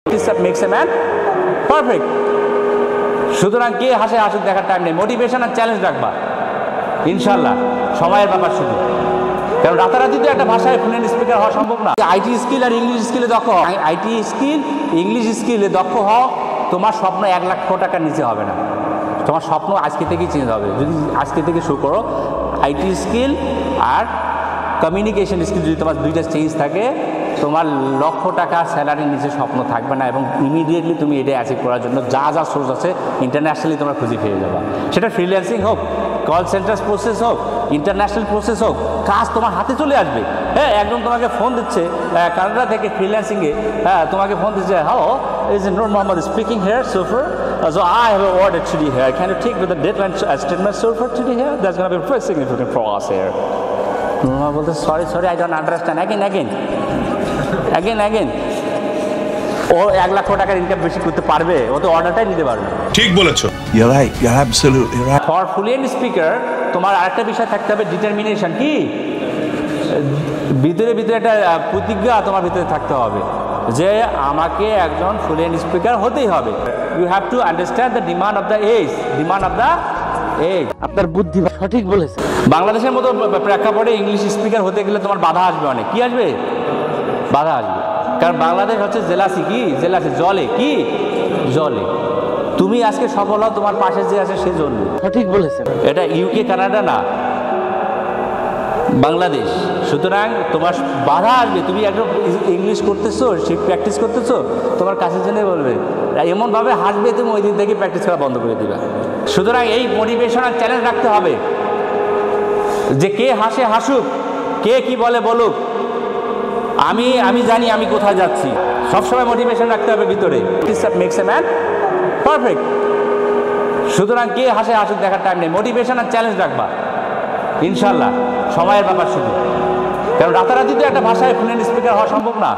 Makes a man perfect. সুতরাং কে হাসে হাসুক দেখার টাইম নেই, মোটিভেশন আর চ্যালেঞ্জ রাখবা ইনশাল্লাহ, সময়ের ব্যাপার শুধু। কারণ রাতারাতি তো একটা ভাষায় ফ্লুয়েন্ট স্পিকার হওয়া সম্ভব না। আইটি স্কিল আর ইংলিশ স্কিলে দক্ষ হও, আইটি স্কিল ইংলিশ স্কিলে দক্ষ হও, তোমার স্বপ্ন 1 লাখ টাকার নিচে হবে না। তোমার স্বপ্ন আজকে থেকেই চেঞ্জ হবে যদি আজকে থেকে শুরু করো। আইটি স্কিল আর কমিউনিকেশন স্কিল যদি তোমার দুইটা চেঞ্জ থাকে, তোমার লক্ষ টাকা স্যালারির নিচে স্বপ্ন থাকবে না, এবং ইমিডিয়েটলি তুমি এটা অ্যাচিভ করার জন্য যা যা সোর্স আছে ইন্টারন্যাশনালি তোমরা খুঁজে পেয়ে যাবে। সেটা ফ্রিল্যান্সিং হোক, কল সেন্টার প্রসেস হোক, ইন্টারন্যাশনাল প্রসেস হোক, কাজ তোমার হাতে চলে আসবে। হ্যাঁ, একজন তোমাকে ফোন দিচ্ছে কানাডা থেকে ফ্রিল্যান্সিংয়ে, হ্যাঁ তোমাকে ফোন দিচ্ছে, hello is Nur Mohammed speaking here chauffeur, so I have an order today here, can you take with the deadline statement sofa today here, that's going to be very significant for us here. Nur Mohammed বলতে sorry I don't understand, again ও 1 লাখ টাকার income বেশি করতে পারবে, ও তো অর্ডারটাই নিতে পারবে। ঠিক বলেছো, you're right, you're absolutely right. For fluent speaker তোমার আরেকটা বিষয় থাকতে হবে, ডিটারমিনেশন। কি ভিতরে একটা প্রতিজ্ঞা তোমার ভিতরে থাকতে হবে যে আমাকে একজন ফ্লুয়েন্ট স্পিকার হতেই হবে। You have to understand the demand of the age, আপনার বুদ্ধি সঠিক বলেছে। বাংলাদেশের মতো প্রেক্ষাপটে ইংলিশ স্পিকার হতে গেলে তোমার বাধা আসবে অনেক। কি আসবে? বাধা আসবে, কারণ বাংলাদেশ হচ্ছে জেলাসি। কি জেলাসি? জলে তুমি আজকে সফল হও, তোমার পাশে যে আছে সে জ্বলবে। সঠিক বলেছেন, এটা ইউকে কানাডা না, বাংলাদেশ। সুতরাং তোমার বাধা আসবে, তুমি একদম ইংলিশ করতেছো, প্র্যাকটিস করতেছো, তোমার কাছের জন্য বলবে, এমনভাবে হাসবে তুমি ওই দিন থেকে প্র্যাকটিস করা বন্ধ করে দিবা। সুতরাং এই মোটিভেশনাল চ্যালেঞ্জ রাখতে হবে যে কে হাসে হাসুক, কে কি বলে বলুক, আমি জানি আমি কোথায় যাচ্ছি। সবসময় মোটিভেশন রাখতে হবে ভিতরে। Makes a man perfect. সুতরাং কে হাসে হাসুক দেখার টাইম নেই, মোটিভেশন আর চ্যালেঞ্জ রাখবা ইনশাল্লাহ, সময়ের ব্যাপার শুধু। কারণ রাতারাতি তো একটা ভাষায় ফ্লুয়েন্ট স্পিকার হওয়া সম্ভব না।